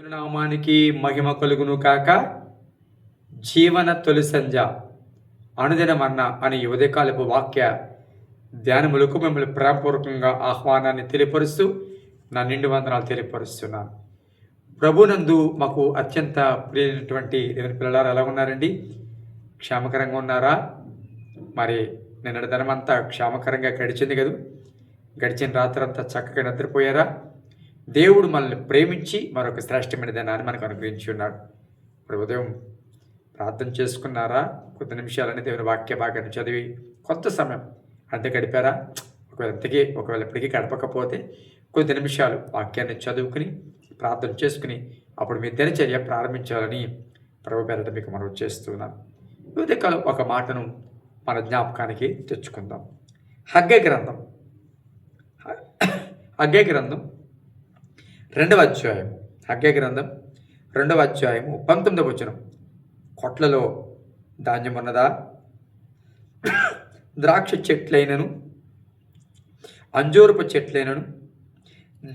దేవుని నామానికి మహిమ కలుగును కాక. జీవన తొలి సంధ్య అనుదినమన్న అనే ఉదయకాలపు వాక్య ధ్యానములకు మిమ్మల్ని ప్రేమపూర్వకంగా ఆహ్వానాన్ని తెలియపరుస్తూ నా నిండు వందనాలు తెలియపరుస్తున్నాను. ప్రభునందు మాకు అత్యంత ప్రియమైనటువంటి దేవుని పిల్లలారు ఎలా ఉన్నారండి? క్షేమకరంగా ఉన్నారా? మరి నిన్నటి దినమంతా క్షేమకరంగా గడిచింది కదా? గడిచిన రాత్రంతా చక్కగా నిద్రపోయారా? దేవుడు మనల్ని ప్రేమించి మరొక శ్రేష్టమైన దినాన్ని మనకు అనుగ్రహించి ఉన్నాడు. ఇప్పుడు ఉదయం ప్రార్థన చేసుకున్నారా? కొద్ది నిమిషాలని దేవుని వాక్య భాగాన్ని చదివి కొంత సమయం అంతే గడిపారా? ఒకవేళ ఇప్పటికీ గడపకపోతే కొద్ది నిమిషాలు వాక్యాన్ని చదువుకుని ప్రార్థన చేసుకుని అప్పుడు మీ దినచర్య ప్రారంభించాలని ప్రభు పేరట మీకు మనం చేస్తున్నాను. ఉదయకాలం ఒక మాటను మన జ్ఞాపకానికి తెచ్చుకుందాం. హగ్గై గ్రంథం 2వ అధ్యాయం. హగ్గై గ్రంథం 2వ అధ్యాయము 19వ వచనం. కొట్లలో ధాన్యం ఉన్నదా? ద్రాక్ష చెట్లైనను అంజూరపు చెట్లైనను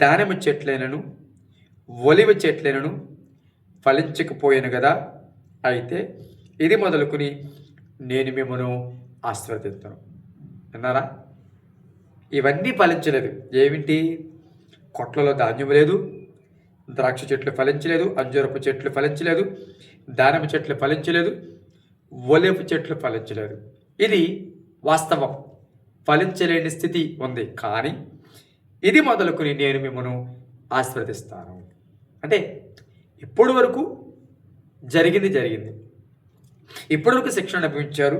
దానిమ్మ చెట్లైనను ఒలివ చెట్లైనను ఫలించకపోయాను కదా. అయితే ఇది మొదలుకుని నేను మిమ్మను ఆశీర్వదిస్తాను. విన్నారా? ఇవన్నీ ఫలించలేదు. ఏమిటి? కొట్లలో ధాన్యం లేదు, ద్రాక్ష చెట్లు ఫలించలేదు, అంజూరపు చెట్లు ఫలించలేదు, దానిమ్మ చెట్లు ఫలించలేదు, ఒలివ చెట్లు ఫలించలేదు. ఇది వాస్తవం. ఫలించలేని స్థితి ఉంది. కానీ ఇది మొదలుకుని నేను మిమ్మల్ని ఆశీర్వదిస్తాను. అంటే ఇప్పటి వరకు జరిగింది. ఇప్పటి వరకు శిక్షణ అనుభవించారు,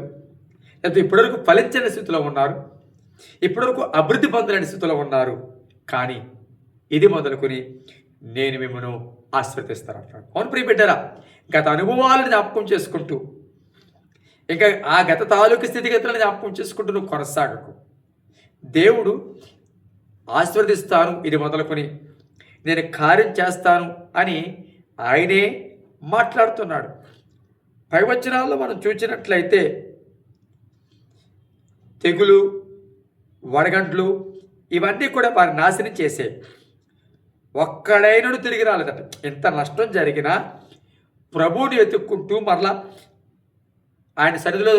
లేకపోతే ఇప్పటివరకు ఫలించని స్థితిలో ఉన్నారు, ఇప్పటివరకు అభివృద్ధి పొందలేని స్థితిలో ఉన్నారు. కానీ ఇది మొదలుకొని నేను మిమ్మల్ని ఆశీర్వదిస్తాను అంటాడు. అవును ప్రియ బిడ్డరా, గత అనుభవాలను జ్ఞాపకం చేసుకుంటూ ఇంకా ఆ గత తాలూకు స్థితిగతులను జ్ఞాపకం చేసుకుంటూ నువ్వు కొనసాగకు. దేవుడు ఆశీర్వదిస్తాను, ఇది మొదలుకొని నేను కార్యం చేస్తాను అని ఆయనే మాట్లాడుతున్నాడు. పైవచనాల్లో మనం చూసినట్లయితే తెగులు, వడగండ్లు ఇవన్నీ కూడా వారి నాశనం చేసే ఒక్కడైనను తిరిగి రాలేదట. ఎంత నష్టం జరిగినా ప్రభువుని వెతుక్కుంటూ మరలా ఆయన సన్నిధిలో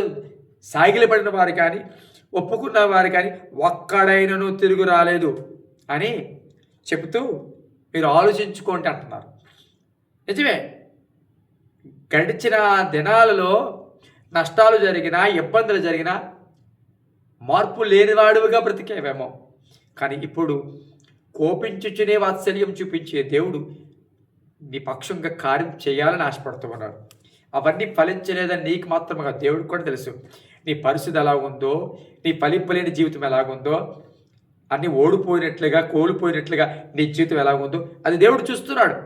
సాగిలపడిన వారు కానీ ఒప్పుకున్న వారు కానీ ఒక్కడైనను తిరిగి రాలేదు అని చెబుతూ మీరు ఆలోచించుకోండి అంటున్నారు. నిజమే, గడిచిన దినాలలో నష్టాలు జరిగినా ఇబ్బందులు జరిగినా మార్పు లేనివాడుగా బ్రతికేవేమో. కానీ ఇప్పుడు కోపించుచునే వాత్సల్యం చూపించే దేవుడు నీ పక్షంగా కార్యం చేయాలని ఆశపడుతూ ఉన్నాడు. అవన్నీ ఫలించలేదని నీకు మాత్రమే దేవుడికి కూడా తెలుసు. నీ పరిస్థితి ఎలాగుందో, నీ ఫలింపలేని జీవితం ఎలాగుందో, అన్నీ ఓడిపోయినట్లుగా కోల్పోయినట్లుగా నీ జీవితం ఎలాగుందో అది దేవుడు చూస్తున్నాడు.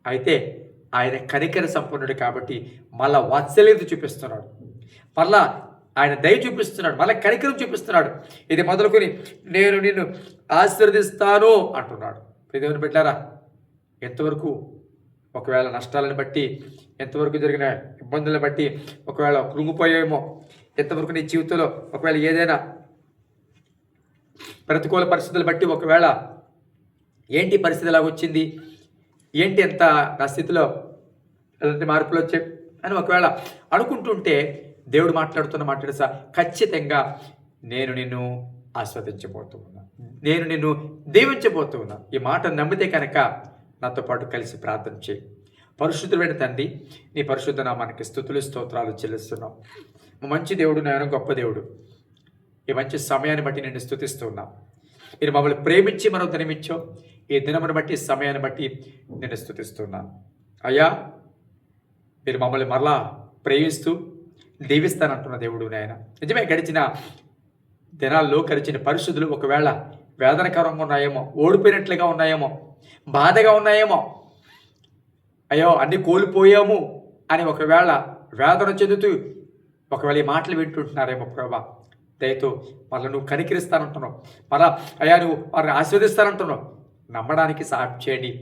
అయితే ఆయన కనికర సంపన్నుడు కాబట్టి మళ్ళా వాత్సల్యత చూపిస్తున్నాడు, మళ్ళా ఆయన దయ చూపిస్తున్నాడు, మళ్ళీ కనికరం చూపిస్తున్నాడు. ఇది మొదలుకొని నేను నిన్ను ఆశీర్వదిస్తాను అంటున్నాడు. దేవుని బిడ్డలారా, ఎంతవరకు ఒకవేళ నష్టాలను బట్టి, ఎంతవరకు జరిగిన ఇబ్బందులను బట్టి ఒకవేళ కృంగిపోయేమో, ఎంతవరకు నీ జీవితంలో ఒకవేళ ఏదైనా ప్రతికూల పరిస్థితులు బట్టి ఒకవేళ ఏంటి పరిస్థితి ఎలాగ వచ్చింది, ఏంటి ఎంత నా స్థితిలో ఎలాంటి మార్పులు వచ్చాయి అని ఒకవేళ అనుకుంటుంటే దేవుడు మాట్లాడుతున్న ఖచ్చితంగా నేను నిన్ను ఆస్వాదించబోతూ ఉన్నా, నేను నిన్ను దీవించబోతూ ఉన్నా. ఈ మాట నమ్మితే కనుక నాతో పాటు కలిసి ప్రార్థన చేయి. పరిశుద్ధుడైన తండ్రి, నీ పరిశుద్ధ నామానికి స్తుతులు స్తోత్రాలు చెల్లిస్తున్నాం. మంచి దేవుడు, నేను గొప్ప దేవుడు. ఈ మంచి సమయాన్ని బట్టి నేను స్తుతిస్తూ ఉన్నాం. మీరు మమ్మల్ని ప్రేమించి మరో దినమిచ్చో, ఈ దినమును బట్టి సమయాన్ని బట్టి నేను స్తుతిస్తున్నాను. అయ్యా, మీరు మమ్మల్ని మరలా ప్రేమిస్తూ దీవిస్తానంటున్న దేవుడు నాయన. నిజమే, గడిచిన దినాల్లో గడిచిన పరిస్థితులు ఒకవేళ వేదనకరంగా ఉన్నాయేమో, ఓడిపోయినట్లుగా ఉన్నాయేమో, బాధగా ఉన్నాయేమో, అయ్యో అన్నీ కోల్పోయాము అని ఒకవేళ వేదన చెందుతూ ఒకవేళ ఈ మాటలు వింటుంటున్నారేమో ప్రభా, దయతో మళ్ళీ నువ్వు కనికరిస్తానంటున్నావు, మళ్ళా అయ్యా నువ్వు వారిని ఆశీర్వదిస్తానంటున్నావు. నమ్మడానికి సహాయం చేయండి,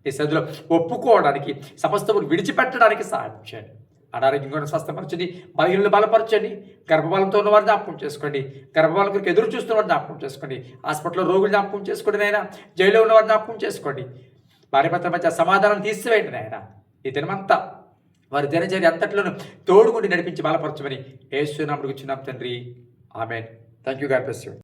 నీ సదులో ఒప్పుకోవడానికి, సమస్తమును విడిచిపెట్టడానికి సహాయం చేయండి. అనారోగ్యంగా స్వస్థపరచండి, బలహీనలు బలపరచండి, గర్భఫలంతో ఉన్నవారు జ్ఞాపకం చేసుకోండి, గర్భఫలం కొరకు ఎదురు చూస్తున్నవారు జ్ఞాపకం చేసుకోండి, హాస్పిటల్లో రోగులు జ్ఞాపకం చేసుకోండి, నైనా జైల్లో ఉన్నవారు జ్ఞాపకం చేసుకోండి. భార్యాభర్తల మధ్య సమాధానం తీసివేయండి నాయన. ఈ దినమంతా వారి దినచర్య అంతట్లోనూ తోడుగుండి నడిపించి బలపరచమని యేసు నామములో చిన్నాం తండ్రి. ఆమేన్. Thank you. God bless you.